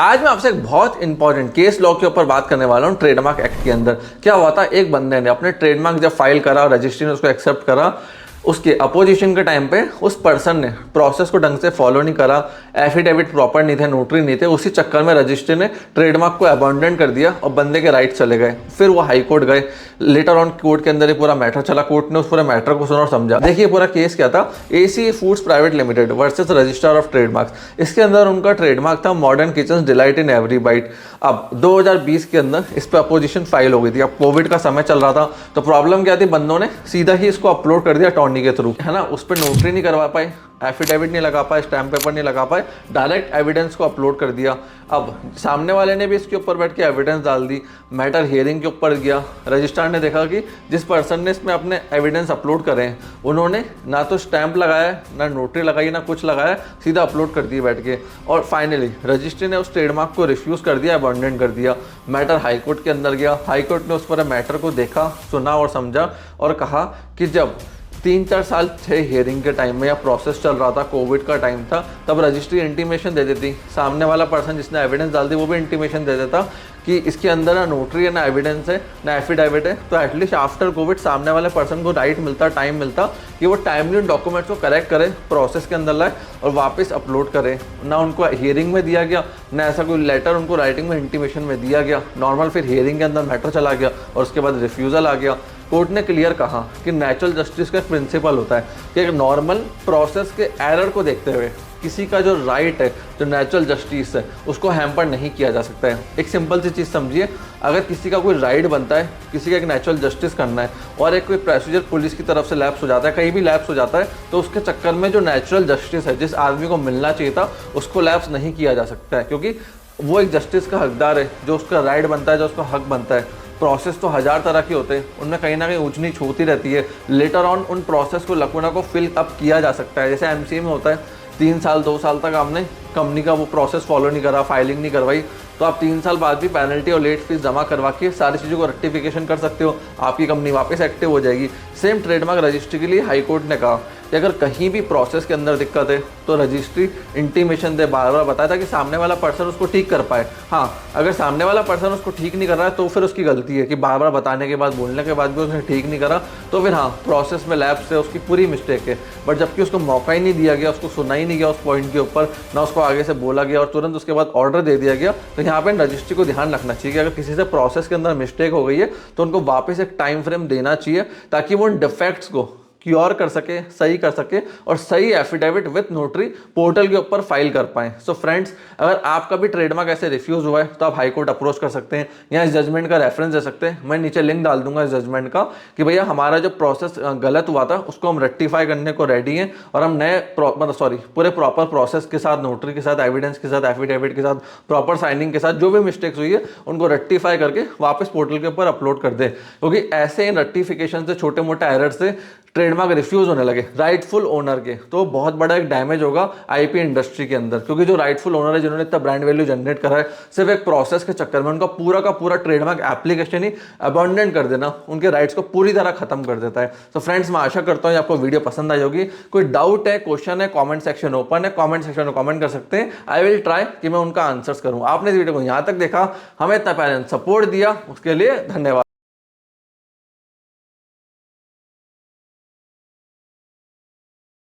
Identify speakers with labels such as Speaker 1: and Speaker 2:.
Speaker 1: आज मैं आपसे एक बहुत इंपॉर्टेंट केस लॉ के ऊपर बात करने वाला हूँ। ट्रेडमार्क एक्ट के अंदर क्या हुआ था, एक बंदे ने अपने ट्रेडमार्क जब फाइल करा और रजिस्ट्री ने उसको एक्सेप्ट करा, उसके अपोजिशन के टाइम पे उस पर्सन ने प्रोसेस को ढंग से फॉलो नहीं करा, एफिडेविट प्रॉपर नहीं थे, नोटरी नहीं थे, उसी चक्कर में रजिस्ट्री ने ट्रेडमार्क को अबैंडन कर दिया और बंदे के राइट चले गए। फिर वो हाई कोर्ट गए, लेटर ऑन कोर्ट के अंदर ये पूरा मैटर चला, कोर्ट ने उस पूरे मैटर को सुना और समझा। देखिए पूरा केस क्या था, AC foods private limited versus registrar of trademarks. इसके अंदर उनका ट्रेडमार्क था modern kitchen delight in every bite. अब 2020 के अंदर इस पर अपोजिशन फाइल हो गई थी। अब कोविड का समय चल रहा था, तो प्रॉब्लम क्या थी, बंदों ने सीधा ही इसको अपलोड कर दिया अटॉर्नी के थ्रू, है ना। उस पर नोटरी नहीं करवा पाए, एफिडेविट नहीं लगा पाए, स्टैम्प पेपर नहीं लगा पाए, डायरेक्ट एविडेंस को अपलोड कर दिया। अब सामने वाले ने भी इसके ऊपर बैठ के एविडेंस डाल दी, मैटर हियरिंग के ऊपर गया। रजिस्ट्रार ने देखा कि जिस पर्सन ने इसमें अपने एविडेंस अपलोड करे हैं, उन्होंने ना तो स्टैंप लगाया, ना नोटरी लगाई, ना कुछ लगाया, सीधा अपलोड कर दिया बैठ के। और फाइनली रजिस्ट्री ने उस ट्रेडमार्क को रिफ्यूज़ कर दिया, अबैंडन कर दिया। मैटर हाईकोर्ट के अंदर गया, हाईकोर्ट ने उस पर मैटर को देखा, सुना और समझा और कहा कि जब 3-4 साल थे हियरिंग के टाइम में या प्रोसेस चल रहा था, कोविड का टाइम था, तब रजिस्ट्री इंटीमेशन दे देती, सामने वाला पर्सन जिसने एविडेंस डाल दी वो भी इंटीमेशन दे देता कि इसके अंदर ना नोटरी है, ना एविडेंस है, ना एफिडेविट है, तो एटलीस्ट आफ्टर कोविड सामने वाले पर्सन को राइट मिलता, टाइम मिलता कि वो टाइमली डॉक्यूमेंट्स को करेक्ट करे, प्रोसेस के अंदर लाए और वापस अपलोड करे। ना उनको हियरिंग में दिया गया, ना ऐसा कोई लेटर उनको राइटिंग में इंटीमेशन में दिया गया। नॉर्मल फिर हियरिंग के अंदर मैटर चला गया और उसके बाद रिफ्यूज़ल आ गया। कोर्ट ने क्लियर कहा कि नेचुरल जस्टिस का प्रिंसिपल होता है कि एक नॉर्मल प्रोसेस के एरर को देखते हुए किसी का जो राइट है, जो नेचुरल जस्टिस है, उसको हैम्पर नहीं किया जा सकता है। एक सिंपल सी चीज़ समझिए, अगर किसी का कोई राइट बनता है, किसी का एक नेचुरल जस्टिस करना है और एक कोई प्रोसीजर पुलिस की तरफ से लैप्स हो जाता है, कहीं भी लैप्स हो जाता है, तो उसके चक्कर में जो नेचुरल जस्टिस है, जिस आदमी को मिलना चाहिए था, उसको लैप्स नहीं किया जा सकता है, क्योंकि वो एक जस्टिस का हकदार है। जो उसका राइट बनता है, जो उसका हक बनता है। प्रोसेस तो 1000 तरह के होते हैं, उनमें कहीं ना कहीं ऊंच नीच होती रहती है। लेटर ऑन उन प्रोसेस को लकुना को फिल अप किया जा सकता है। जैसे एमसीए में होता है, 3 साल 2 साल तक आपने कंपनी का वो प्रोसेस फॉलो नहीं करा, फाइलिंग नहीं करवाई, तो आप 3 साल बाद भी पेनल्टी और लेट फीस जमा करवा के सारी चीज़ों को रेक्टिफिकेशन कर सकते हो, आपकी कंपनी वापस एक्टिव हो जाएगी। सेम ट्रेडमार्क रजिस्ट्री के लिए हाई कोर्ट ने कहा कि अगर कहीं भी प्रोसेस के अंदर दिक्कत है तो रजिस्ट्री इंटीमेशन दे, बार बार बताया था कि सामने वाला पर्सन उसको ठीक कर पाए। हाँ, अगर सामने वाला पर्सन उसको ठीक नहीं कर रहा है तो फिर उसकी गलती है कि बार बार बताने के बाद, बोलने के बाद भी उसने ठीक नहीं करा, तो फिर हाँ, प्रोसेस में लैप्स है, उसकी पूरी मिस्टेक है। बट जबकि उसको मौका ही नहीं दिया गया, उसको सुना ही नहीं गया उस पॉइंट के ऊपर, ना उसको आगे से बोला गया और तुरंत उसके बाद ऑर्डर दे दिया गया, तो यहाँ पे रजिस्ट्री को ध्यान रखना चाहिए कि अगर किसी से प्रोसेस के अंदर मिस्टेक हो गई है तो उनको वापस एक टाइम फ्रेम देना चाहिए, ताकि वो उन डिफेक्ट्स को क्योर कर सके, सही कर सके और सही एफिडेविट विथ नोटरी पोर्टल के ऊपर फाइल कर पाएं। सो फ्रेंड्स, अगर आपका भी ट्रेडमार्क ऐसे रिफ्यूज हुआ है तो आप हाई कोर्ट अप्रोच कर सकते हैं या इस जजमेंट का रेफरेंस दे सकते हैं। मैं नीचे लिंक डाल दूंगा इस जजमेंट का कि भैया हमारा जो प्रोसेस गलत हुआ था उसको हम रेक्टिफाई करने को रेडी हैं और हम नए पूरे प्रॉपर प्रोसेस के साथ, नोटरी के साथ, एविडेंस के साथ, एफिडेविट के साथ, प्रॉपर साइनिंग के साथ जो भी मिस्टेक्स हुई है उनको रेक्टिफाई करके वापस पोर्टल के ऊपर अपलोड कर दे, क्योंकि ऐसे इन रेक्टिफिकेशन से, छोटे मोटे एरर से ट्रेडमार्क रिफ्यूज होने लगे राइटफुल ओनर के, तो बहुत बड़ा एक डैमेज होगा आईपी इंडस्ट्री के अंदर। क्योंकि जो राइटफुल ओनर है, जिन्होंने इतना ब्रांड वैल्यू जनरेट करा है, सिर्फ एक प्रोसेस के चक्कर में उनका पूरा का पूरा ट्रेडमार्क एप्लीकेशन ही अबैंडन कर देना उनके राइट्स को पूरी तरह खत्म कर देता है। तो फ्रेंड्स, मैं आशा करता हूँ आपको वीडियो पसंद आई होगी। कोई डाउट है, क्वेश्चन है, कॉमेंट सेक्शन ओपन है, कॉमेंट सेक्शन में कॉमेंट कर सकते हैं। आई विल ट्राई कि मैं उनका आंसर्स करूँ। आपने इस वीडियो को यहाँ तक देखा, हमें इतना पैरेंट सपोर्ट दिया, उसके लिए धन्यवाद।